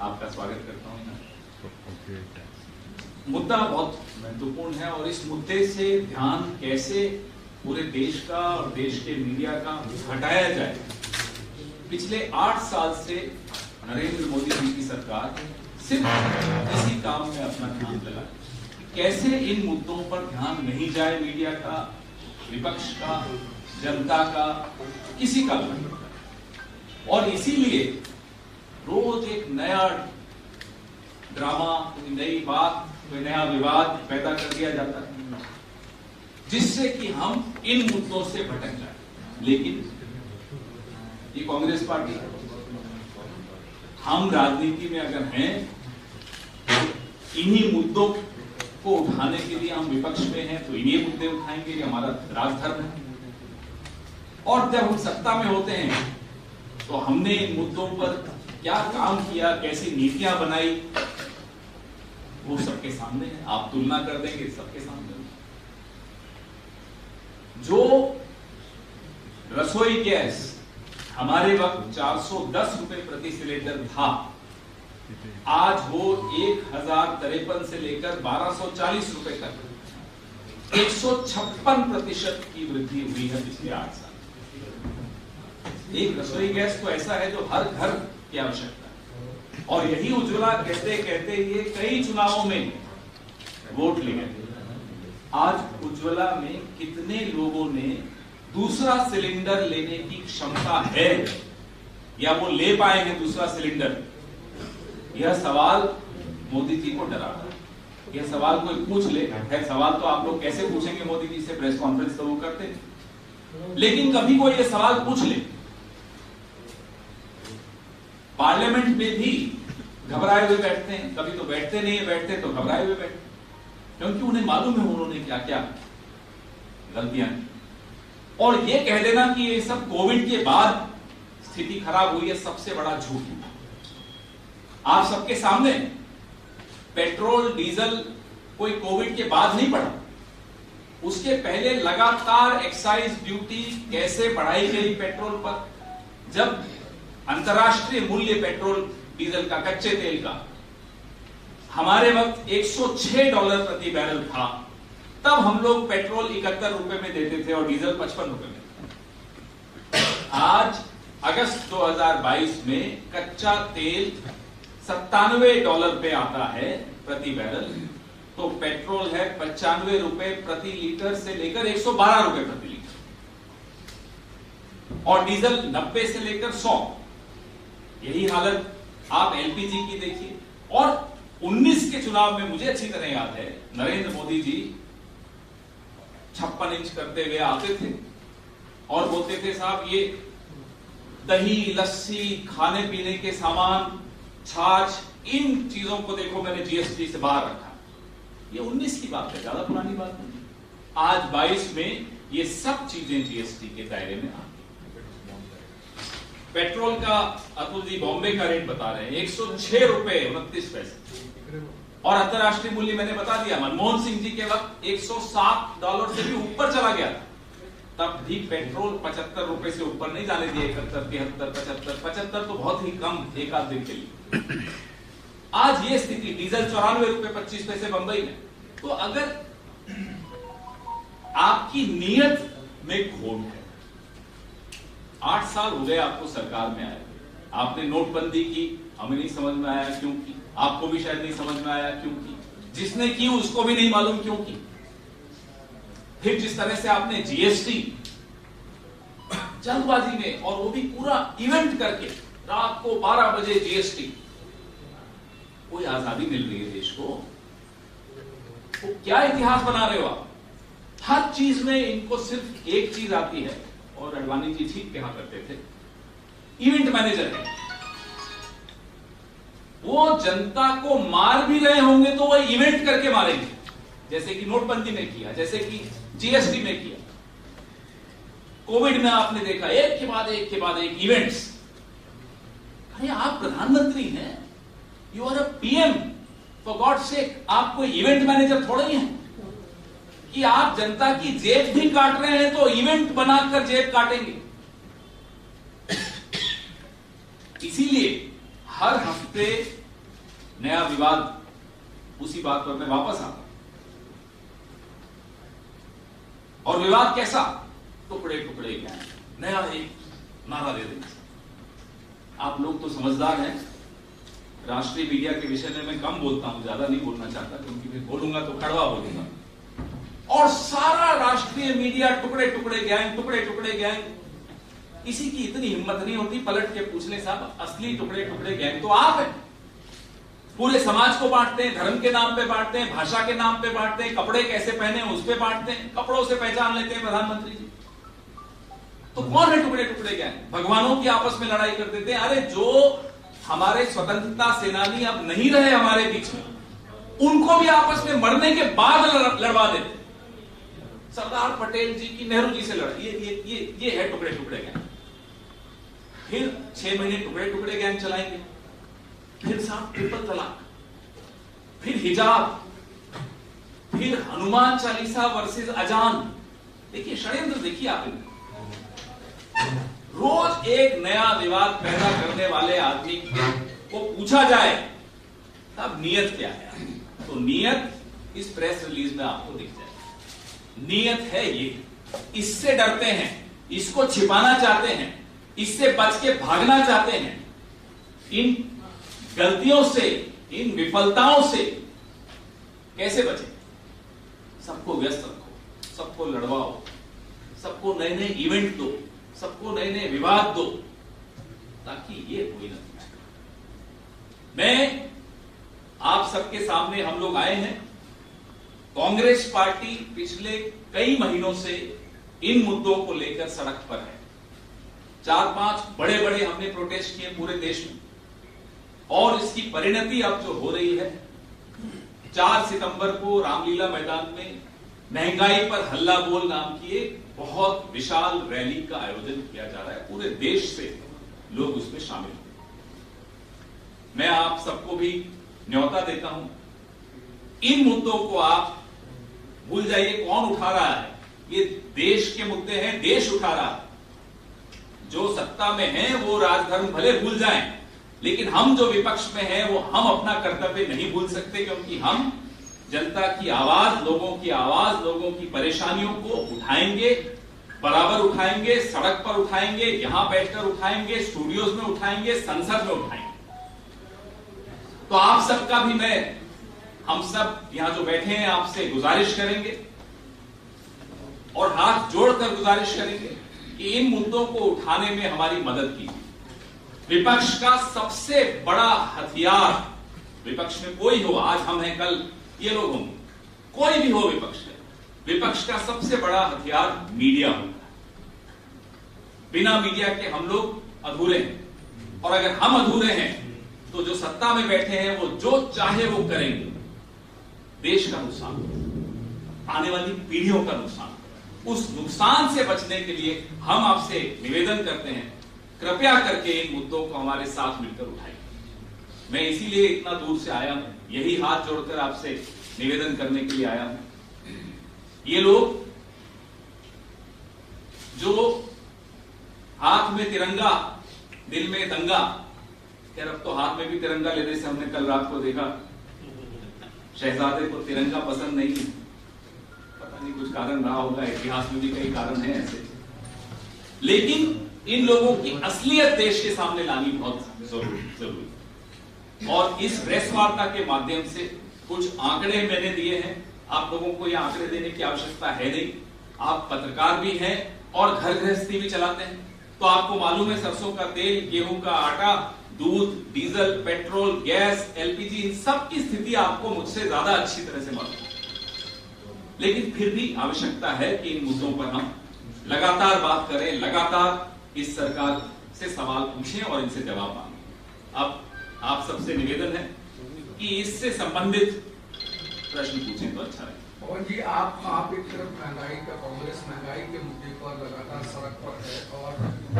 आपका स्वागत करता हूँ। मुद्दा बहुत महत्वपूर्ण है और इस मुद्दे से ध्यान कैसे पूरे देश का और देश के मीडिया का हटाया जाए। पिछले 8 साल से नरेंद्र मोदी जी की सरकार सिर्फ इसी काम में अपना ध्यान लगा, कैसे इन मुद्दों पर ध्यान नहीं जाए मीडिया का, विपक्ष का, जनता का, किसी का भी। और इसीलिए रोज एक नया ड्रामा, कोई नई बात, कोई नया विवाद पैदा कर दिया जाता है जिससे कि हम इन मुद्दों से भटक जाए। लेकिन ये कांग्रेस पार्टी, हम राजनीति में अगर हैं तो इन्हीं मुद्दों को उठाने के लिए हम विपक्ष में हैं तो इन्हीं मुद्दे उठाएंगे, ये हमारा राजधर्म है। और जब हम सत्ता में होते हैं तो हमने इन मुद्दों पर क्या काम किया, कैसी नीतियां बनाई, वो सबके सामने है। आप तुलना कर देंगे, सबके सामने। जो रसोई गैस हमारे वक्त 410 रुपए प्रति सिलेंडर था, आज वो 1053 से लेकर 1240 रुपए तक 156% की वृद्धि हुई है पिछले 8 साल। एक रसोई गैस तो ऐसा है जो हर घर की आवश्यकता है। और यही उज्ज्वला कहते कहते ये कई चुनावों में वोट ले गए। आज उज्ज्वला में कितने लोगों ने दूसरा सिलेंडर लेने की क्षमता है या वो ले पाएंगे दूसरा सिलेंडर? यह सवाल मोदी जी को डराता है। यह सवाल कोई पूछ ले, है सवाल तो आप लोग कैसे पूछेंगे मोदी जी से, प्रेस कॉन्फ्रेंस तो वो करते हैं। लेकिन कभी कोई ये सवाल पूछ ले, पार्लियामेंट में भी घबराए हुए बैठते हैं, कभी तो बैठते नहीं है, बैठते तो घबराए हुए बैठते, क्योंकि उन्हें मालूम है उन्होंने क्या क्या गलतियां की। और ये कह देना कि ये सब कोविड के बाद स्थिति खराब हुई है, सबसे बड़ा झूठ। आप सबके सामने पेट्रोल डीजल कोई कोविड के बाद नहीं बढ़ा, उसके पहले लगातार एक्साइज ड्यूटी कैसे बढ़ाई गई पेट्रोल पर। जब अंतर्राष्ट्रीय मूल्य पेट्रोल डीजल का, कच्चे तेल का, हमारे वक्त $106 प्रति बैरल था, तब हम लोग पेट्रोल 71 रुपए में देते थे और डीजल 55 रुपए में। आज अगस्त 2022 में कच्चा तेल $97 पे आता है प्रति बैरल, तो पेट्रोल है 95 रुपए प्रति लीटर से लेकर 112 रुपए प्रति लीटर, और डीजल 90 से लेकर 100। यही हालत आप एलपीजी की देखिए। और 19 के चुनाव में मुझे अच्छी तरह याद है, नरेंद्र मोदी जी 56 इंच करते हुए आते थे और बोलते थे, साहब ये दही, लस्सी, खाने पीने के सामान, छाछ, इन चीजों को देखो मैंने जीएसटी से बाहर रखा। ये 19 की बात है, ज्यादा पुरानी बात नहीं। आज 22 में ये सब चीजें जीएसटी के दायरे में आ। पेट्रोल का अतुल जी बॉम्बे का रेट बता रहे हैं 106 रुपए 29 पैसे, और अंतरराष्ट्रीय मूल्य मैंने बता दिया, मनमोहन सिंह जी के वक्त $107 से भी ऊपर चला गया था। तब भी पेट्रोल 75 रुपए से ऊपर नहीं जाने दिए। 71, 73, 75 तो बहुत ही कम, एक आध दिन के लिए। आज ये स्थिति, डीजल 94 रुपए 25 पैसे बंबई में। तो अगर आपकी नीयत में खोट है, 8 साल हो गए आपको सरकार में आए, आपने नोटबंदी की, हमें नहीं समझ में आया क्यों की, आपको भी शायद नहीं समझ में आया क्यों की, जिसने की उसको भी नहीं मालूम क्यों की। फिर जिस तरह से आपने जीएसटी जल्दबाजी में, और वो भी पूरा इवेंट करके, रात को 12 बजे जीएसटी, कोई आजादी मिल रही है देश को, वो क्या इतिहास बना रहे हो आप? हर चीज में इनको सिर्फ एक चीज आती है, और अडवाणी जी ठीक कहा करते थे, इवेंट मैनेजर है। वो जनता को मार भी रहे होंगे तो वो इवेंट करके मारेंगे, जैसे कि नोटबंदी में किया, जैसे कि जीएसटी में किया, कोविड में आपने देखा, एक के बाद एक इवेंट्स। अरे आप प्रधानमंत्री हैं, you are a PM, for God sake. आप कोई इवेंट मैनेजर थोड़े ही हैं कि आप जनता की जेब भी काट रहे हैं तो इवेंट बनाकर जेब काटेंगे। इसीलिए हर हफ्ते नया विवाद, उसी बात पर मैं वापस आता हूं। और विवाद कैसा? टुकड़े टुकड़े गैंग, नया एक नारा दे देंगे। आप लोग तो समझदार हैं। राष्ट्रीय मीडिया के विषय में मैं कम बोलता हूं, ज्यादा नहीं बोलना चाहता, क्योंकि मैं बोलूंगा तो कड़वा बोलूंगा। और सारा राष्ट्रीय मीडिया टुकड़े टुकड़े गैंग, टुकड़े टुकड़े गैंग। किसी की इतनी हिम्मत नहीं होती पलट के पूछ ले, साहब असली टुकड़े टुकड़े गैंग तो आप हैं। पूरे समाज को बांटते हैं, धर्म के नाम पे बांटते हैं, भाषा के नाम पे बांटते हैं, कपड़े कैसे पहने उस पे बांटते हैं, कपड़ों से पहचान लेते हैं प्रधानमंत्री जी। तो कौन है टुकड़े टुकड़े गैंग? भगवानों की आपस में लड़ाई कर देते हैं। अरे जो हमारे स्वतंत्रता सेनानी अब नहीं रहे हमारे बीच में, उनको भी आपस में मरने के बाद लड़वा देते। सरदार पटेल जी की नेहरू जी से लड़ाई, ये है टुकड़े टुकड़े गैंग। फिर 6 महीने टुकड़े टुकड़े गैंग चलाएंगे, फिर साहब ट्रिपल तलाक, फिर हिजाब, फिर हनुमान चालीसा वर्सेस अजान। देखिए षड्यंत्र, देखिए आप रोज एक नया विवाद पैदा करने वाले आदमी को पूछा जाए तब नियत क्या है, तो नियत इस प्रेस रिलीज में आपको दिख जाए। नियत है ये, इससे डरते हैं, इसको छिपाना चाहते हैं, इससे बच के भागना चाहते हैं। इन गलतियों से, इन विफलताओं से कैसे बचे? सबको व्यस्त रखो, सबको लड़वाओ, सबको नए नए इवेंट दो, सबको नए नए विवाद दो, ताकि ये कोई न। मैं आप सबके सामने हम लोग आए हैं। कांग्रेस पार्टी पिछले कई महीनों से इन मुद्दों को लेकर सड़क पर है। 4-5 बड़े बड़े हमने प्रोटेस्ट किए पूरे देश में, और इसकी परिणति अब जो हो रही है, 4 सितंबर को रामलीला मैदान में महंगाई पर हल्ला बोल नाम की एक बहुत विशाल रैली का आयोजन किया जा रहा है। पूरे देश से लोग उसमें शामिल हुए। मैं आप सबको भी न्योता देता हूं, इन मुद्दों को आप भूल जाइए। कौन उठा रहा है? ये देश के मुद्दे हैं, देश उठा रहा है। जो सत्ता में हैं वो राजधर्म भले भूल जाएं, लेकिन हम जो विपक्ष में हैं वो हम अपना कर्तव्य नहीं भूल सकते, क्योंकि हम जनता की आवाज, लोगों की परेशानियों को उठाएंगे, बराबर उठाएंगे, सड़क पर उठाएंगे, यहां बैठकर उठाएंगे, स्टूडियोज में उठाएंगे, संसद में उठाएंगे। तो आप सबका भी हम सब यहां जो बैठे हैं आपसे गुजारिश करेंगे और हाथ जोड़कर गुजारिश करेंगे कि इन मुद्दों को उठाने में हमारी मदद कीजिए। विपक्ष का सबसे बड़ा हथियार, विपक्ष में कोई हो, आज हम हैं, कल ये लोग होंगे, कोई भी हो विपक्ष का सबसे बड़ा हथियार मीडिया होता है। बिना मीडिया के हम लोग अधूरे हैं, और अगर हम अधूरे हैं तो जो सत्ता में बैठे हैं वो जो चाहे वो करेंगे। देश का नुकसान, आने वाली पीढ़ियों का नुकसान, उस नुकसान से बचने के लिए हम आपसे निवेदन करते हैं, कृपया करके इन मुद्दों को हमारे साथ मिलकर उठाइए। मैं इसीलिए इतना दूर से आया हूं, यही हाथ जोड़कर आपसे निवेदन करने के लिए आया हूं। ये लोग जो हाथ में तिरंगा दिल में दंगा, खैर अब तो हाथ में भी तिरंगा लेने से हमने कल रात को देखा शहजादे को तिरंगा पसंद नहीं है, पता नहीं कुछ कारण रहा होगा, इतिहास में भी कई कारण हैं ऐसे। लेकिन इन लोगों की असलियत देश के सामने लानी बहुत जरूरी। और इस प्रेस वार्ता के माध्यम से कुछ आंकड़े मैंने दिए हैं, आप लोगों को ये आंकड़े देने की आवश्यकता है नहीं, आप पत्रकार भी हैं और घर गृहस्थी भी चलाते हैं, तो आपको मालूम है सरसों का तेल, गेहूं का आटा, दूध, डीजल, पेट्रोल, गैस, एलपीजी, इन सब की स्थिति आपको मुझसे ज्यादा अच्छी तरह से मालूम है। लेकिन फिर भी आवश्यकता है कि इन मुद्दों पर हम लगातार बात करें, लगातार इस सरकार से सवाल पूछें और इनसे जवाब मांगें। अब आप सबसे निवेदन है कि इससे संबंधित प्रश्न पूछें तो अच्छा रहेगा। पवन जी, आप एक तरफ महंगाई का, कांग्रेस महंगाई के मुद्दे पर लगातार सड़क पर है और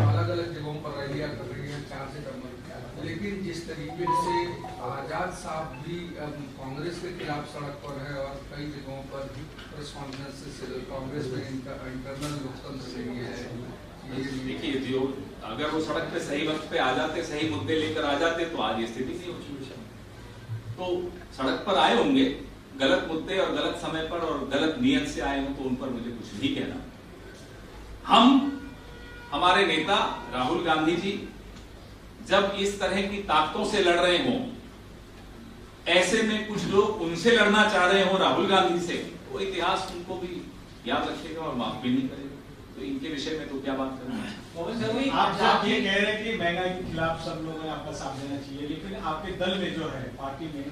अलग अलग जगहों पर रैलियां कर रही है 4 सितंबर, लेकिन जिस तरीके से आजाद साहब भी कांग्रेस के खिलाफ सड़क पर है और कई जगहों पर प्रेस कॉन्फ्रेंस से कांग्रेस में इंटरनल लोकतंत्र नहीं है। देखिए, जो अगर वो सड़क पे सही वक्त पे आ जाते, सही मुद्दे लेकर आ जाते, तो आज ये स्थिति नहीं होती। तो सड़क पर आए होंगे, गलत मुद्दे और गलत समय पर और गलत नियत से आए हों तो उन पर मुझे कुछ नहीं कहना। हमारे नेता राहुल गांधी जी जब इस तरह की ताकतों से लड़ रहे हों, ऐसे में कुछ लोग उनसे लड़ना चाह रहे हो राहुल गांधी से, तो इतिहास उनको भी याद रखेगा और माफ भी नहीं करेगा। तो इनके विषय में तो क्या बात करें। आप ये कह रहे हैं कि महंगाई के खिलाफ सब लोगों ने आपका साथ देना चाहिए, लेकिन आपके दल में जो है, पार्टी में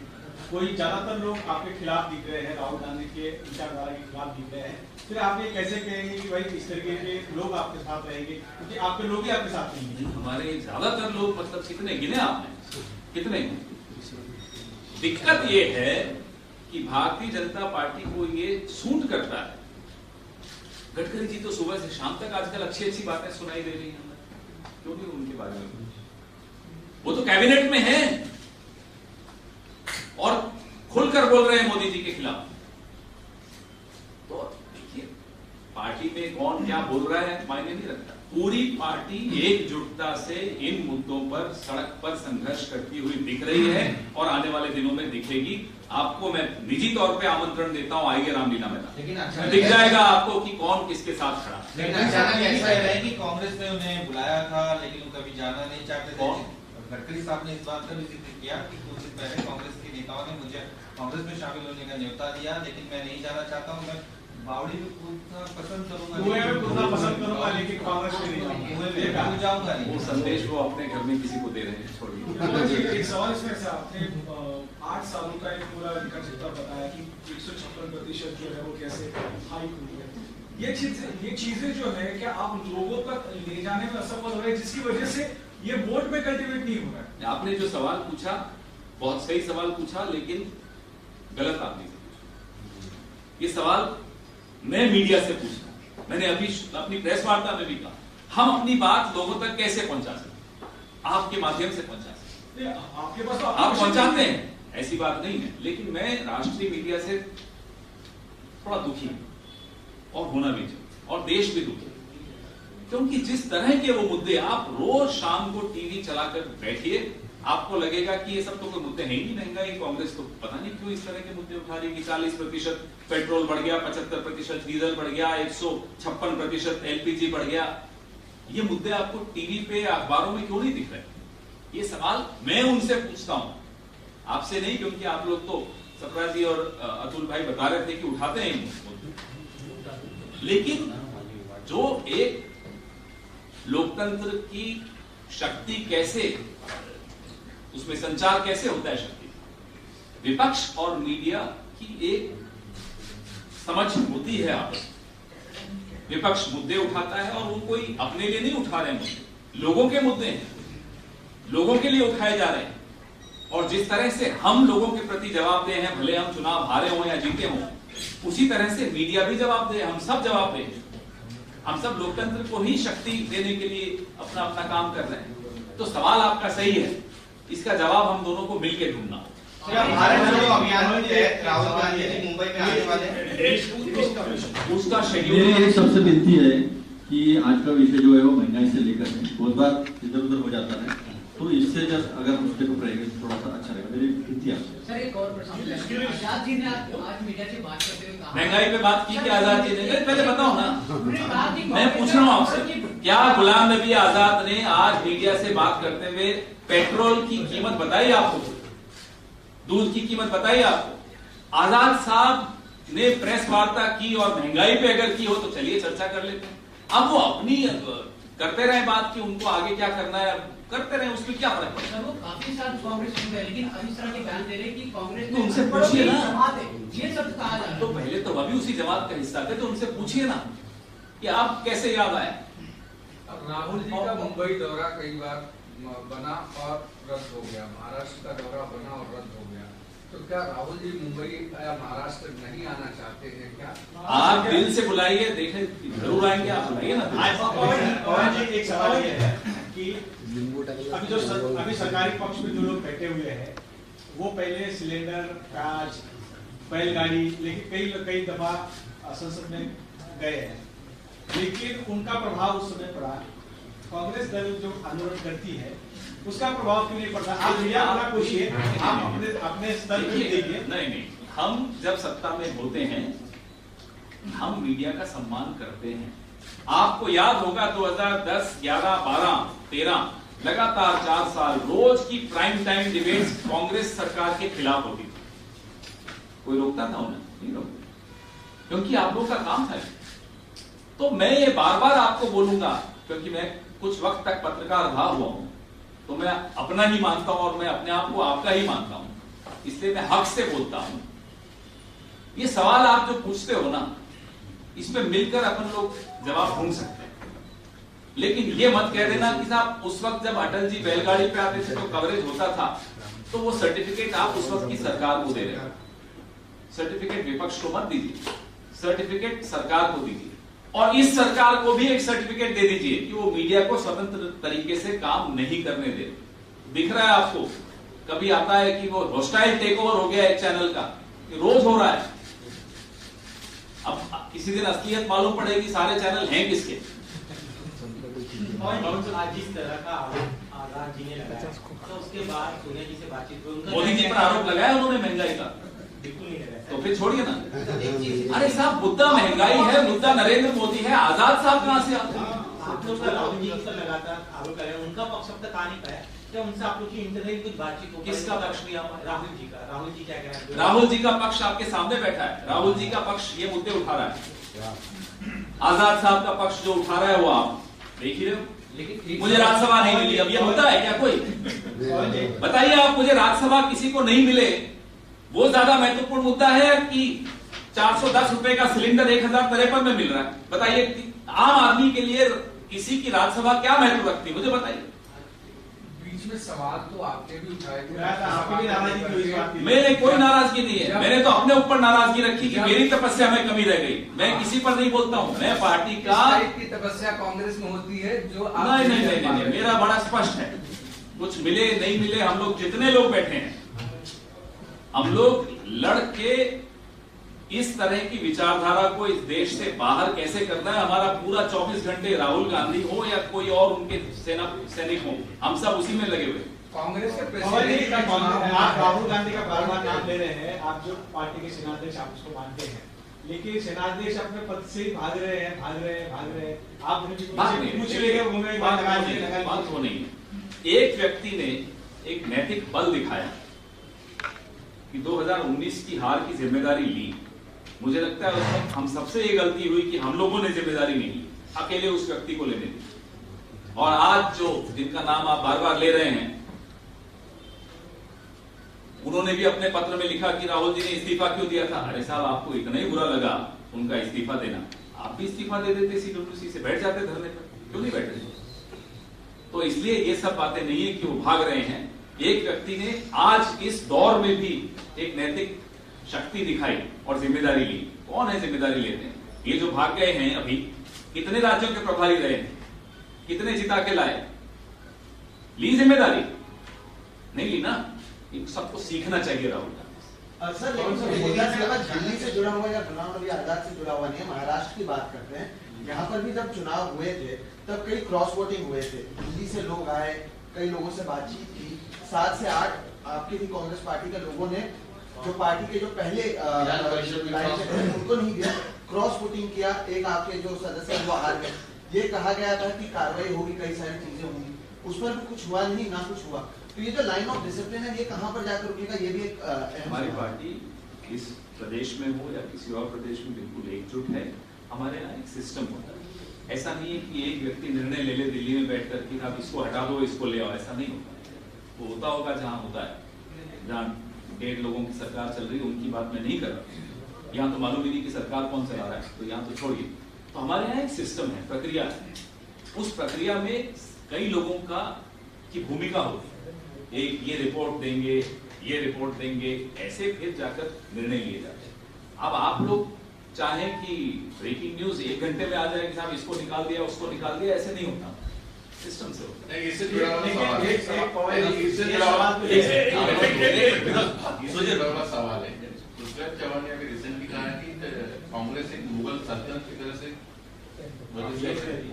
कोई ज्यादातर लोग आपके खिलाफ दिख रहे हैं, राहुल गांधी के विचारधारा के खिलाफ दिख रहे हैं। फिर आप ये कैसे कहेंगे कि भाई इस तरीके के लोग आपके साथ रहेंगे, क्योंकि आपके लोग ही आपके साथ नहीं है। हमारे ज्यादातर लोग मतलब कितने गिने आपने, कितने? दिक्कत ये है कि भारतीय जनता पार्टी को ये सूट करता है। गडकरी जी तो सुबह से शाम तक आजकल अच्छी अच्छी बातें सुनाई दे रही हैं, क्यों नहीं उनके बारे में? वो तो कैबिनेट में है और खुलकर बोल रहे हैं मोदी जी के खिलाफ। तो देखिए, पार्टी में कौन क्या बोल रहा है मायने नहीं रखता। पूरी पार्टी एकजुटता से इन मुद्दों पर सड़क पर संघर्ष करती हुई दिख रही है और आने वाले दिनों में दिखेगी। आपको मैं निजी तौर पे आमंत्रण देता हूं, आइए रामलीला मैदान, दिख जाएगा आपको कि कौन किसके साथ खड़ा। लेकिन अचानक ऐसा है कि कांग्रेस ने उन्हें बुलाया था, लेकिन वो कभी जाना नहीं चाहते थे। गडकरी साहब ने इस बात का भी जिक्र किया कि कुछ दिन पहले कांग्रेस के नेताओं ने मुझे कांग्रेस में शामिल होने का न्योता दिया, लेकिन मैं नहीं जाना चाहता हूँ। मैं बावड़ी में कूदना पसंद करूंगा, लेकिन कांग्रेस में नहीं जाऊंगा। वो संदेश वो अपने घर में किसी को दे रहे हैं, छोड़िए। एक सवाल इसमें से, आपने 8 सालों का एक पूरा विकास चित्र बताया कि 156% जो है वो कैसे हाइक हुई है। ये चीजें जो है क्या आप लोगों तक ले जाने में असफल हो रहे हैं, जिसकी वजह से ये वोट में कल्टीवेट नहीं हो रहा है? आपने जो सवाल पूछा बहुत सही सवाल पूछा, लेकिन गलत आदमी से पूछा। ये सवाल मैं मीडिया से पूछा, मैंने अभी अपनी प्रेस वार्ता में भी कहा, हम अपनी बात लोगों तक कैसे पहुंचा सकते? आपके माध्यम से पहुंचा सकते। आपके पास तो आप पहुंचाते हैं, ऐसी बात नहीं है, लेकिन मैं राष्ट्रीय मीडिया से थोड़ा दुखी हूं और होना भी चाहिए, और देश भी दुखी, क्योंकि जिस तरह के वो मुद्दे, आप रोज शाम को टीवी चलाकर बैठिए, आपको लगेगा कि ये सब तो कोई मुद्दे हैं ही नहीं। महंगाई, कांग्रेस तो पता नहीं क्यों इस तरह के मुद्दे उठा रही है कि 40% पेट्रोल बढ़ गया, 75% डीजल बढ़ गया, 156% एलपीजी बढ़ गया। ये मुद्दे आपको टीवी पे अखबारों में क्यों नहीं दिख रहे? ये सवाल मैं उनसे पूछता हूं, आपसे नहीं, क्योंकि आप लोग तो सप्रा जी और अतुल भाई बता रहे थे कि उठाते हैं मुद्दे, लेकिन जो एक लोकतंत्र की शक्ति कैसे, उसमें संचार कैसे होता है शक्ति, विपक्ष और मीडिया की एक समझ होती है आपस में। विपक्ष मुद्दे उठाता है और वो कोई अपने लिए नहीं उठा रहे मुद्दे, लोगों के मुद्दे हैं, लोगों के लिए उठाए जा रहे हैं। और जिस तरह से हम लोगों के प्रति जवाबदेह हैं, भले हम चुनाव हारे हों या जीते हों, उसी तरह से मीडिया भी जवाबदेह, हम सब जवाबदेह हैं। हम सब लोकतंत्र को ही शक्ति देने के लिए अपना अपना काम कर रहे हैं। तो सवाल आपका सही है, इसका जवाब हम दोनों को मिलकर ढूंढना होगा। भारत जोड़ो अभियान में राहुल गांधी जी मुंबई में आने वाले हैं, उसका शेड्यूल। मेरी एक सबसे विनती है कि आज का विषय जो है वो महंगाई से लेकर है, बहुत बार इधर उधर हो जाता है, तो इससे जब अगर उसके ऊपर रहेंगे तो थोड़ा सा अच्छा रहेगा। मेरी विनती है सर। एक और प्रश्न, आजाद जी ने आज मीडिया से बात करते हुए कहा, महंगाई पे बात की क्या आजाद जी ने? पहले बताओ ना, मैं पूछ रहा हूं आपसे, क्या गुलाम नबी आजाद ने आज मीडिया से बात करते हुए पेट्रोल की कीमत बताई आपको, दूध की कीमत बताई आपको? आजाद साहब ने प्रेस वार्ता की और महंगाई पे अगर की हो तो चलिए चर्चा कर लेते हैं। अब वो अपनी करते रहे बात कि उनको आगे क्या करना है, करते रहे, उसमें क्या फर्क पड़ता है? वो काफी साल कांग्रेस में गए, लेकिन अब इस तरह के बयान दे रहे कि कांग्रेस तो उनसे पूछिए ना, ये सब कहा जा रहा है। तो पहले तो अभी उसी जमात का हिस्सा थे, तो उनसे पूछिए ना कि आप कैसे याद आए। राहुल जी का मुंबई दौरा कई बार बना और रद्द हो गया, महाराष्ट्र का दौरा बना और रद्द हो गया, तो क्या राहुल जी मुंबई या महाराष्ट्र नहीं आना चाहते हैं क्या? आप दिल से बुलाइए, देखें जरूर आएंगे, आप बुलाइए ना। आज एक सवाल ये है कि अभी सरकारी पक्ष में जो लोग बैठे हुए हैं, वो पहले सिलेंडर, प्याज, बैलगाड़ी लेकिन कई दफा संसद में गए हैं, लेकिन उनका प्रभाव उस समय पड़ा। कांग्रेस दल जो आंदोलन करती है उसका प्रभाव क्यों नहीं पड़ता? आप मीडिया वाला पूछिए, आप अपने स्तर पर देखिए। नहीं, हम जब सत्ता में होते हैं हम मीडिया का सम्मान करते हैं। आपको याद होगा 2010, 11, 12, 13 लगातार 4 साल रोज की प्राइम टाइम डिबेट्स कांग्रेस सरकार के खिलाफ होती थी। कोई रोकता था उन्हें? नहीं रोकता, क्योंकि आप लोगों का काम था। तो मैं ये बार बार आपको बोलूंगा, क्योंकि मैं कुछ वक्त तक पत्रकार रहा हुआ हूं, तो मैं अपना ही मानता हूं और मैं अपने आप को आपका ही मानता हूं, इसलिए मैं हक से बोलता हूं। ये सवाल आप जो पूछते हो ना, इसमें मिलकर अपन लोग जवाब ढूंढ सकते हैं, लेकिन ये मत कह देना कि साहब उस वक्त जब अटल जी बैलगाड़ी पे आते थे तो कवरेज होता था, तो वो सर्टिफिकेट आप उस वक्त की सरकार को दे रहे हो। सर्टिफिकेट विपक्ष को मत दीजिए, सर्टिफिकेट सरकार को दीजिए, और इस सरकार को भी एक सर्टिफिकेट दे दीजिए कि वो मीडिया को स्वतंत्र तरीके से काम नहीं करने दे। दिख रहा है आपको, कभी आता है कि वो होस्टाइल टेक ओवर हो गया एक चैनल का, रोज हो रहा है। अब किसी दिन असलियत मालूम पड़ेगी सारे चैनल हैं किसके। और आज जिस तरह का आरोप आजाद जी ने लगाया, तो उसके बाद सोनिया जी से बातचीत हुई, मोदी जी पर आरोप लगाया उन्होंने महंगाई का, बिल्कुल नहीं लगाया। तो फिर छोड़िए ना। अरे साहब, मुद्दा महंगाई है, मुद्दा नरेंद्र मोदी है, आजाद साहब कहां से आते हैं? आप लोग राहुल जी पर लगातार आरोप लगा रहे हैं, उनका पक्ष अब तक आ नहीं पाया। क्या उनसे आप लोग की इंटरनेट कुछ बातचीत हो? किसका पक्ष लिया? राहुल जी का। राहुल जी क्या कह रहे हैं? राहुल जी का पक्ष आपके सामने बैठा है। राहुल जी का पक्ष ये मुद्दे उठा रहा है, आजाद साहब का पक्ष जो उठा रहा है वो आप देख रहे हो। लेकिन मुझे राज्यसभा नहीं मिली, अब ये मुद्दा है क्या कोई? बताइए आप, मुझे राज्यसभा किसी को नहीं मिले, वो ज्यादा महत्वपूर्ण मुद्दा है कि 410 रुपए का सिलेंडर 1053 में मिल रहा है? बताइए, आम आदमी के लिए किसी की राज्यसभा क्या महत्व रखती है, मुझे बताइए। बीच में सवाल तो आपने भी उठाए थे, आपकी भी नाराजगी हुई इस बात की? मेरे कोई नाराजगी नहीं है, मैंने तो अपने ऊपर नाराजगी रखी कि मेरी तपस्या में कमी रह गई। मैं किसी पर नहीं बोलता हूं, मैं पार्टी का। इस टाइप की तपस्या कांग्रेस में होती है जो आप नहीं, मेरा बड़ा स्पष्ट है। कुछ मिले नहीं मिले, हम लोग जितने लोग बैठे हैं, हम लोग लड़ के इस तरह की विचारधारा को इस देश से बाहर कैसे करना है, हमारा पूरा 24 घंटे राहुल गांधी हो या कोई और उनके सैनिक हो, हम सब उसी में लगे हुए। कांग्रेस के प्रेसिडेंट प्रेसिडेंट आप राहुल गांधी का बार बार नाम ले रहे हैं, आप जो पार्टी के सेनाध्यक्ष आप उसको मानते हैं, लेकिन सेनाध्यक्ष अपने पद से ही भाग रहे हैं। आप पूछ लेंगे घूमे बात वो नहीं है। एक व्यक्ति ने एक नैतिक बल दिखाया कि 2019 की हार की जिम्मेदारी ली। मुझे लगता है उस वक्त हम सबसे ये गलती हुई कि हम लोगों ने जिम्मेदारी नहीं ली, अकेले उस व्यक्ति को लेने दी। और आज जो जिनका नाम आप बार बार ले रहे हैं, उन्होंने भी अपने पत्र में लिखा कि राहुल जी ने इस्तीफा क्यों दिया था। अरे साहब, आपको इतना ही बुरा लगा उनका इस्तीफा देना, आप भी इस्तीफा दे देते, CWC से बैठ जाते धरने पर, क्यों नहीं बैठे? तो इसलिए ये सब बातें नहीं है कि वो भाग रहे हैं। एक व्यक्ति ने आज इस दौर में भी एक नैतिक शक्ति दिखाई और जिम्मेदारी ली। कौन है जिम्मेदारी लेते हैं? ये जो भाग गए हैं, अभी कितने राज्यों के प्रभारी रहे, कितने जिता के लाए? ली जिम्मेदारी? नहीं ली ना। सबको सीखना चाहिए राहुल गांधी। सर, लेकिन मुद्दा सिर्फ दिल्ली से जुड़ा हुआ या गुलाम नबी आजाद से जुड़ा हुआ नहीं है। महाराष्ट्र की बात करते हैं, यहाँ पर भी जब चुनाव हुए थे तब कई क्रॉस वोटिंग हुए थे, दिल्ली से लोग आए, कई लोगों से बातचीत की, 7 से 8 आपके भी कांग्रेस पार्टी के लोगों ने जो पार्टी के जो पहले उनको नहीं दिया, क्रॉस वोटिंग किया, एक आपके जो सदस्य वो हार गए। ये कहा गया था कि कार्रवाई होगी, कई सारी चीजें होंगी, उस पर भी कुछ हुआ नहीं, ना कुछ हुआ। तो ये जो लाइन ऑफ डिसिप्लिन है, ये कहां पर जाकर रुकेगा? ये भी एक हमारी पार्टी इस प्रदेश में हो या किसी और प्रदेश में बिल्कुल एकजुट है। हमारे यहाँ एक सिस्टम होता है, ऐसा नहीं है कि एक व्यक्ति निर्णय ले ले दिल्ली में बैठकर कि आप इसको हटा दो, इसको ले आओ, ऐसा नहीं होता। वो होता होगा जहाँ होता है, जहाँ 1.5 लोगों की सरकार चल रही है, उनकी बात मैं नहीं कर रहा। यहाँ तो मालूम ही नहीं कि सरकार कौन चला रहा है, तो यहाँ तो छोड़िए। तो हमारे यहाँ एक सिस्टम है, प्रक्रिया है। उस प्रक्रिया में कई लोगों की भूमिका होती है। एक ये रिपोर्ट देंगे, ये रिपोर्ट देंगे, ऐसे फिर जाकर निर्णय लिए जाते हैं। अब आप लोग चाहें कि ब्रेकिंग न्यूज 1 घंटे में आ जाए कि साहब इसको निकाल दिया, उसको निकाल दिया, ऐसे नहीं होता, सिस्टम से होता है। इससे जुड़ा हुआ सवाल है, ऋषभ चव्हाण ने अभी रिसेंटली कहा कि कांग्रेस एक मुगल सल्तनत की तरह से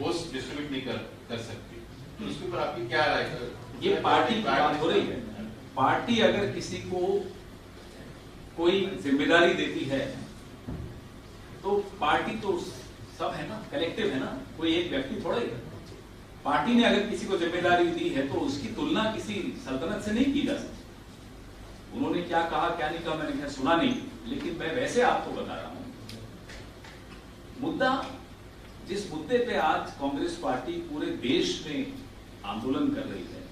पोस्ट डिस्ट्रीब्यूट नहीं कर सकती, तो उसके ऊपर आपकी क्या राय है? ये पार्टी की बात हो रही है। पार्टी अगर किसी को कोई जिम्मेदारी देती है तो पार्टी तो सब है ना, कलेक्टिव है ना, कोई एक व्यक्ति थोड़ा ही है। पार्टी ने अगर किसी को जिम्मेदारी दी है तो उसकी तुलना किसी सल्तनत से नहीं की जा सकती। उन्होंने क्या कहा क्या नहीं कहा मैंने क्या सुना नहीं, लेकिन मैं वैसे आपको बता रहा हूं मुद्दा, जिस मुद्दे पे आज कांग्रेस पार्टी पूरे देश में आंदोलन कर रही है,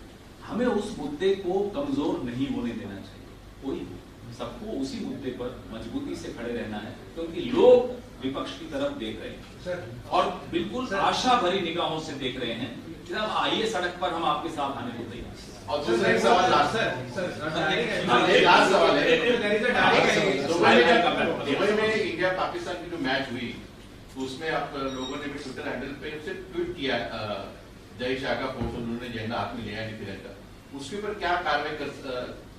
हमें उस मुद्दे को कमजोर नहीं होने देना चाहिए। कोई सबको उसी मुद्दे पर मजबूती से खड़े रहना है, क्योंकि लोग विपक्ष की तरफ देख रहे हैं और बिल्कुल आशा भरी निगाहों से देख रहे हैं कि अब आइए सड़क पर, हम आपके साथ आने को तैयार हैं। और दूसरा एक सवाल लास्ट सवाल है, दुबई में इंडिया पाकिस्तान की जो मैच हुई उसमें आप लोगों ने भी ट्विटर हैंडल पे से ट्वीट किया, जय शाह का फोटो उन्होंने झंडा हाथ में लिया है तिरंगा, उसके ऊपर क्या कार्रवाई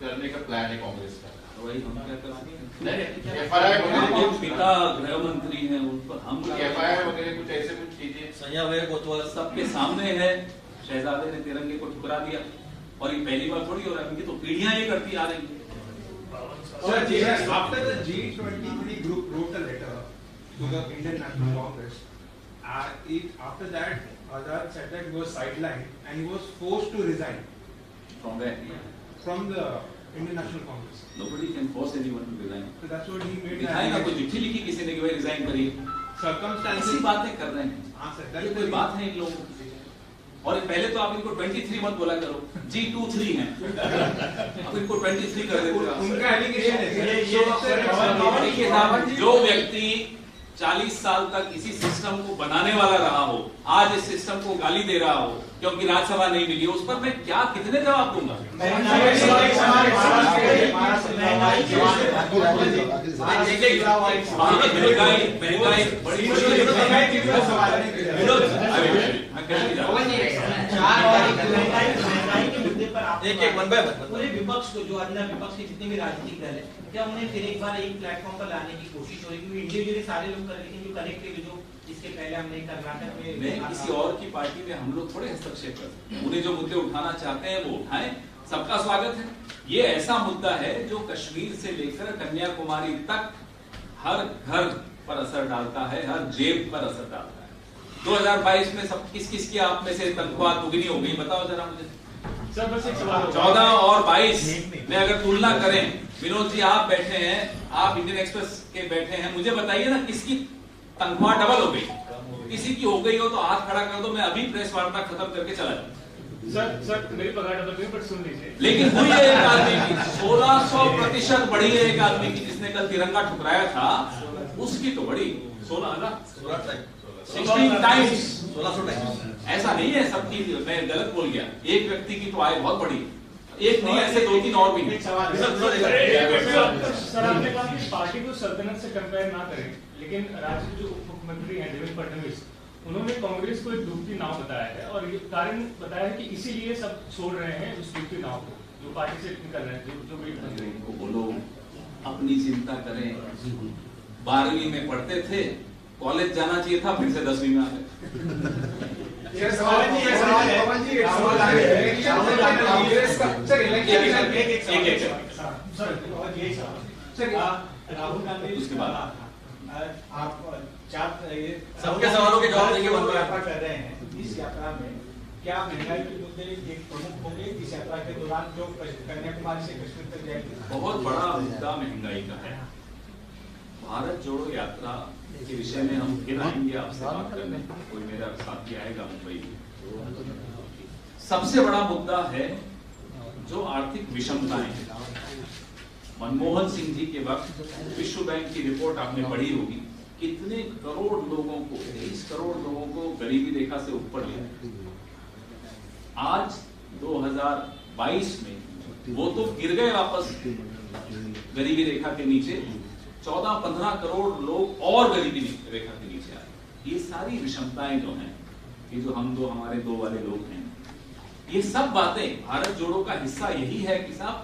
करने का प्लान है कांग्रेस का? वही हम क्या करेंगे, एफआईआर पिता गृह मंत्री हैं, उन पर हम एफआईआर वगैरह कुछ ऐसे कुछ चीजें सबके सामने है। शहजादे ने तिरंगे को ठुकरा दिया और ये पहली बार थोड़ी हो रहा है, इनकी तो पीढ़ियां ये करती आ रही है। After the G23 group wrote a letter to the Indian National Congress, after that Azad said that he was sidelined and he was forced to resign From where? from the Indian National Congress. Nobody can force anyone to resign. So that's what he made. दिखाई ना, कोई चिट्ठी लिखी किसी ने कि भाई resign करिए, Circumstances. ऐसी बातें कर रहे हैं। हाँ सर, ये that's कोई the बात है इन लोगों की। और पहले तो आप इनको 23 मत बोला करो, G23 हैं, अब इनको 23 कर देते हो। उनका एलिगेशन है जो व्यक्ति 40 साल तक इसी सिस्टम को बनाने वाला रहा हो, आज इस सिस्टम को गाली दे रहा हो क्योंकि राज्यसभा नहीं मिली, उस पर मैं क्या कितने जवाब दूंगा? महंगाई बड़ी पूरे विपक्ष को, जो अंदर विपक्ष के जितने भी राजनीतिक दल है, क्या उन्हें फिर एक बार एक प्लेटफॉर्म पर लाने की कोशिश हो रही है? क्योंकि इंडिविजुअली सारे लोग कर रहे हैं, जो कलेक्टिव जो इसके पहले हमने कर्नाटक में, मैं किसी और की पार्टी में हम लोग थोड़े हस्तक्षेप कर सकते हैं। उन्हें जो मुद्दे उठाना चाहते हैं वो उठाएं, सबका स्वागत है। ये ऐसा मुद्दा है जो कश्मीर से लेकर कन्याकुमारी तक हर घर पर असर डालता है, हर जेब पर असर डालता है। 2022 में सब किस किस की आप में से तनख्वाह दुगनी हो गई, बताओ जरा मुझे। सर बस एक सवाल, 14 और 22 में अगर तुलना करें, विनोद जी आप बैठे हैं, आप इंडियन एक्सप्रेस के बैठे हैं, मुझे बताइए ना किसकी तनख्वाह डबल हो गई? किसी की हो गई हो तो हाथ खड़ा कर दो, मैं अभी प्रेस वार्ता खत्म करके चला जाऊं। सर मेरी पगार डबल नहीं, बट सुन लीजिए। लेकिन हुई है एक आदमी की 1600% बढ़ी है, एक आदमी की जिसने कल तिरंगा ठुकराया था, उसकी तो बढ़ी 16 टाइम्स। ऐसा नहीं है सबकी, मैं गलत बोल गया, एक व्यक्ति की तो आय बहुत बढ़ी, एक नहीं ऐसे 2-3 और भी नहीं। सर आपने कहा कि पार्टी को सल्तनत से कंपेयर ना करें, लेकिन राज्य के जो उप मुख्यमंत्री हैं देवेंद्र फडणवीस, उन्होंने कांग्रेस को एक डूबती नाव बताया है और ये कारण बताया है कि इसीलिए सब छोड़ रहे हैं उस डूबती नाव को, जो पार्टी से निकल रहे हैं, जो वेट बन रही है। उनको बोलो अपनी चिंता करें, 12वीं में पढ़ते थे, कॉलेज जाना चाहिए था, फिर से 10वीं में आ गए। राहुल गांधी उसके बाद आप सबके सवालों के जवाब देंगे, यात्रा कर रहे हैं, इस यात्रा में क्या महंगाई के मुद्दे एक प्रमुख होंगे इस यात्रा के दौरान, जो कन्याकुमारी से कश्मीर तक जाएगी? बहुत बड़ा मुद्दा महंगाई का है। भारत जोड़ो यात्रा के विषय में हम फिर आएंगे आपसे बात करने, कोई मेरा साथी आएगा मुंबई। सबसे बड़ा मुद्दा है जो आर्थिक विषमताएं हैं। मनमोहन सिंह जी के वक्त विश्व बैंक की रिपोर्ट आपने पढ़ी होगी, कितने करोड़ लोगों को, 23 करोड़ लोगों को गरीबी रेखा से ऊपर ले। आज 2022 में वो तो गिर गए वापस गरीबी रेखा के नीचे, 14-15 करोड़ लोग और गरीबी रेखा के नीचे आए। ये सारी विषमताएं जो हैं, ये जो हम दो हमारे दो वाले लोग हैं, ये सब बातें भारत जोड़ो का हिस्सा यही है कि साहब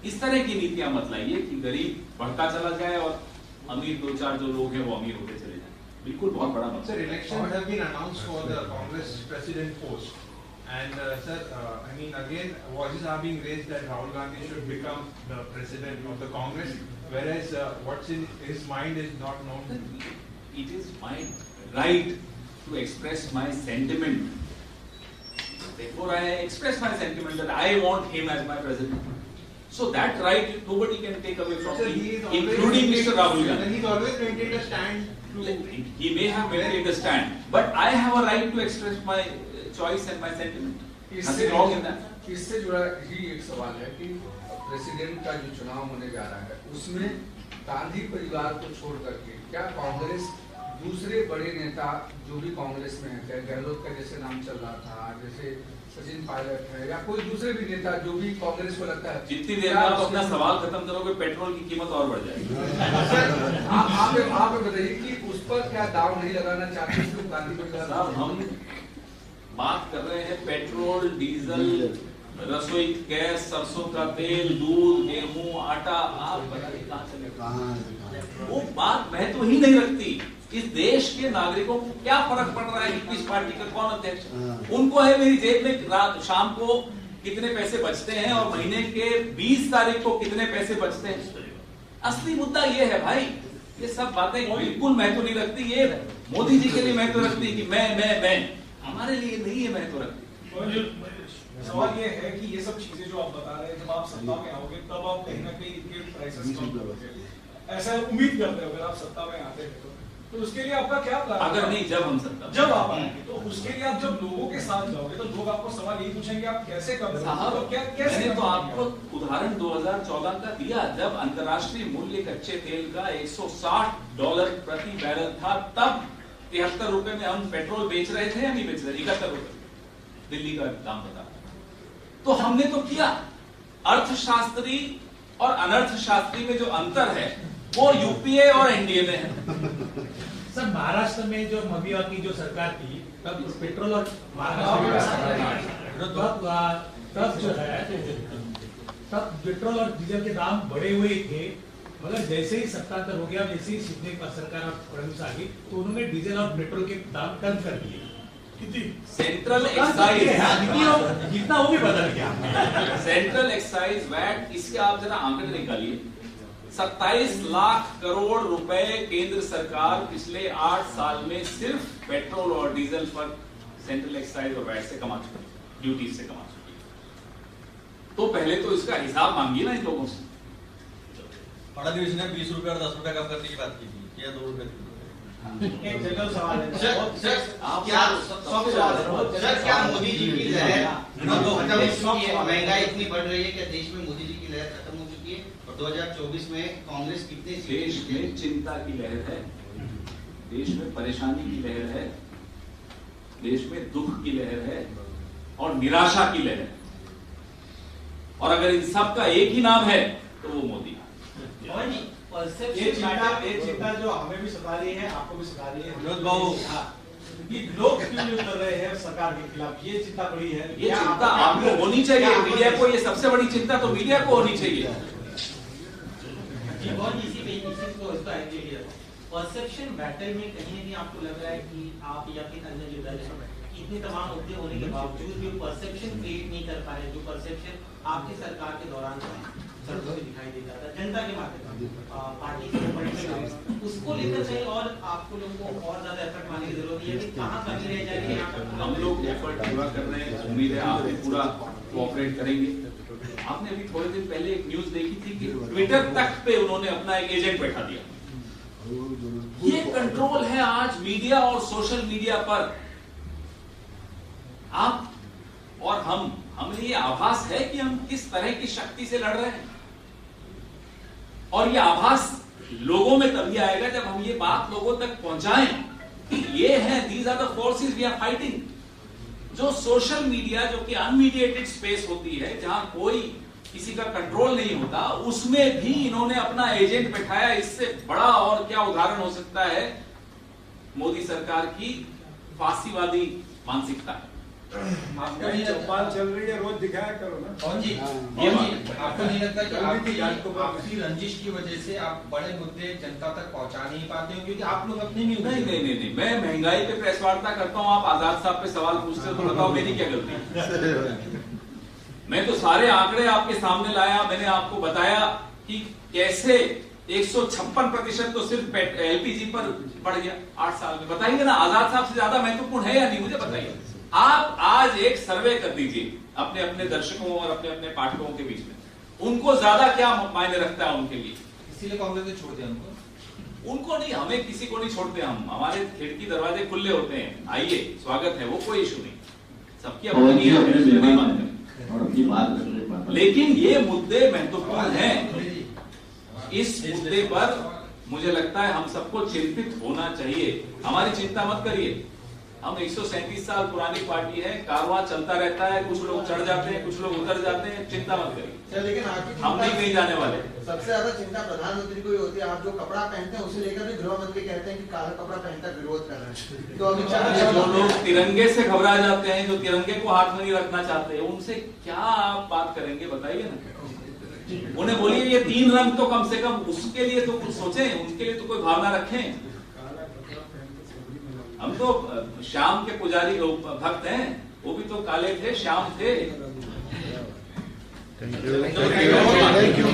इस तरह की नीतियां मत लाइए कि गरीब बढ़ता चला जाए और अमीर 2-4 जो लोग हैं वो अमीर होते चले जाए। बिल्कुल बहुत बड़ा मसला। Sir, elections have been announced for the Congress president post. And sir, I mean again, voices are being raised that Rahul Gandhi should become the president of the Congress, whereas what's in his mind is not known. It is my right to express my sentiment. Therefore, I express my sentiment that I want him as my president. So that right nobody can take away from Sir, me, including Mr. Rahul Gandhi. He's always maintained a stand. He may have maintained a stand, but I have a right to express my choice and my sentiment. Nothing wrong in that. इससे जुड़ा ही एक सवाल है कि president का जो चुनाव होने जा रहा है उसमें गांधी परिवार को छोड़ करके क्या कांग्रेस दूसरे बड़े नेता जो भी कांग्रेस में है, चाहे गहलोत का जैसे नाम चल रहा था, जैसे सचिन पायलट है या कोई दूसरे भी नेता जो भी कांग्रेस को लगता है, जितनी देर में आप अपना सवाल खत्म करोगे पेट्रोल की कीमत और बढ़ जाएगी। सर आप बताइए कि उस पर क्या दाव नहीं लगाना चाहते सिर्फ गांधी परिवार? साहब हम बात कर रहे हैं पेट्रोल, डीजल, रसोई गैस, सरसों का तेल, दूध, गेहूं, आटा, आप बताइए कहाँ चले? वो बात महत्व ही नहीं रखती। इस देश के नागरिकों को क्या फर्क पड़ रहा है कि किस पार्टी का कौन अध्यक्ष? उनको है मेरी जेब में रात शाम को कितने पैसे बचते हैं और महीने के 20 तारीख को कितने पैसे बचते हैं। असली मुद्दा ये है भाई, ये सब बातें बिल्कुल महत्व नहीं रखती। ये मोदी जी के लिए महत्व रखती कि मैं, हमारे लिए नहीं है महत्व रखती। सवाल ये है कि ये सब चीजें जो आप बता रहे हैं, जब आप सत्ता में आओगे तब आप कहीं ना कहीं इनके प्राइसेस कम करोगे, ऐसा उम्मीद करते हो अगर आप सत्ता में आते हैं तो उसके लिए आपका क्या प्लान? अगर नहीं, जब हम सत्ता जब आप आएंगे तो उसके लिए आप जब लोगों के साथ जाओगे तो लोग आपको सवाल यही पूछेंगे आप कैसे कर रहे हो, तो कैसे? मैंने तो आपको उदाहरण 2014 का दिया, जब अंतर्राष्ट्रीय मूल्य कच्चे तेल का $160 प्रति बैरल था, तब 73 रुपए में हम पेट्रोल बेच रहे थे या नहीं बेच रहे? 71 रुपए दिल्ली का दाम बता। तो हमने तो किया। अर्थशास्त्री और अनर्थशास्त्री में जो अंतर है वो यूपीए और एनडीए में है। सर, महाराष्ट्र में जो मबिया की जो सरकार थी तब पेट्रोल और तब जो है तब पेट्रोल और डीजल के दाम बढ़े हुए थे, मगर जैसे ही सत्तांतर हो गया, जैसे ही शिंदे का सरकार और फडणवीस आ गई तो उन्होंने डीजल और पेट्रोल के दाम कम कर दिए। सेंट्रल एक्साइज जितना वो भी बदल गया। सेंट्रल एक्साइज वैट, इसके आप जरा आंकड़े निकालिए। 27 लाख करोड़ रुपए केंद्र सरकार पिछले 8 साल में सिर्फ पेट्रोल और डीजल पर सेंट्रल एक्साइज और वैट से कमा चुकी है, ड्यूटी से कमा चुकी है। तो पहले तो इसका हिसाब मांगिए ना इन लोगों से। फडणवीस ने 20 रुपए और 10 रुपए कम करने की बात की थी, या 2 रुपए? एक जनरल सवाल है सर, क्या मोदी जी की लहर महंगाई इतनी बढ़ रही है, क्या देश में मोदी जी की लहर खत्म हो चुकी है और 2024 में कांग्रेस कितने? देश में चिंता की लहर है, देश में परेशानी की लहर है, देश में दुख की लहर है और निराशा की लहर है। और अगर इन सब का एक ही नाम है तो वो मोदी। ये चिंता जो हमें भी सता रही है, आपको भी सता रही है, लोग क्यों नहीं उतर रहे हैं सरकार के खिलाफ, ये चिंता बड़ी है। ये चिंता आपको होनी चाहिए, मीडिया को। ये सबसे बड़ी चिंता तो मीडिया को होनी चाहिए। परसेप्शन बैटल में कहीं नहीं आपको लग रहा है कि आप या फिर अन्य जो दल है इतने तमाम मुद्दे होने के बावजूद जो परसेप्शन क्रिएट नहीं कर पा रहे, जो परसेप्शन आपके सरकार के दौरान सड़कों पे दिखाई देता था जनता के माध्यम से, पार्टी के उसको लेकर कहीं और आपको लोगों को और ज्यादा एफर्ट मारने की जरूरत है कि कहाँ कमी रह जाएगी? हम लोग एफर्ट पूरा कर रहे हैं, उम्मीद है आप भी पूरा कोऑपरेट करेंगे। आपने अभी थोड़े दिन पहले एक न्यूज देखी थी कि ट्विटर तक पे उन्होंने अपना एक एजेंट बैठा दिया। ये कंट्रोल है आज मीडिया और सोशल मीडिया पर। आप और हमें ये आभास है कि हम किस तरह की शक्ति से लड़ रहे हैं, और ये आभास लोगों में तभी आएगा जब हम ये बात लोगों तक पहुंचाएं कि ये है, these are the forces we are fighting. जो सोशल मीडिया, जो कि अनमीडिएटेड स्पेस होती है, जहां कोई किसी का कंट्रोल नहीं होता, उसमें भी इन्होंने अपना एजेंट बैठाया। इससे बड़ा और क्या उदाहरण हो सकता है मोदी सरकार की फांसीवादी मानसिकता। चौपाल चल रही है, रोज दिखाया करो ना। पवन जी, आपको नहीं लगता कि आपकी रंजिश की वजह से आप बड़े मुद्दे जनता तक पहुंचा नहीं पाते हो, क्योंकि आप लोग अपने भी नहीं, मैं महंगाई पे प्रेस वार्ता करता हूँ, आप आजाद साहब पे सवाल पूछते हो तो बताओ मेरी क्या गलती। मैं तो सारे आंकड़े आपके सामने लाया, मैंने आपको बताया कि कैसे 156% तो सिर्फ एलपीजी पर बढ़ गया 8 साल में। बताइए ना, आजाद साहब से ज्यादा महत्वपूर्ण है या नहीं, मुझे बताइए। आप आज एक सर्वे कर दीजिए अपने अपने दर्शकों और अपने अपने पाठकों के बीच में, उनको ज्यादा क्या मायने रखता है उनके लिए। इसीलिए कांग्रेस ने छोड़ दिया उनको नहीं, हमें किसी को नहीं छोड़ते, हम हमारे खिड़की दरवाजे खुले होते हैं, आइए स्वागत है, वो कोई इशू नहीं, सबकी अपनी और अपनी बात रखने। लेकिन ये मुद्दे महत्वपूर्ण हैं। इस मुद्दे पर मुझे लगता है हम सबको चिंतित होना चाहिए। हमारी चिंता मत करिए, हम 137 साल पुरानी पार्टी है, कारवां चलता रहता है, कुछ लोग चढ़ जाते हैं, कुछ लोग उतर जाते हैं, चिंता मत करिए। लेकिन हम नहीं कहीं जाने वाले। सबसे ज्यादा चिंता प्रधानमंत्री को ही होती है। आप जो कपड़ा पहनते हैं उसे लेकर भी गृह मंत्री कहते हैं कि काला कपड़ा पहनकर विरोध कर रहे हैं। तो अमित शाह जो लोग तिरंगे से घबरा जाते हैं, जो तिरंगे को हाथ में नहीं रखना चाहते, उनसे क्या आप बात करेंगे, बताइए ना। उन्हें बोलिए ये 3 रंग तो कम से कम, उसके लिए तो कुछ सोचें, उनके लिए तो कोई भावना रखें। हम तो श्याम के पुजारी भक्त हैं, वो भी तो काले थे, श्याम थे। Thank you.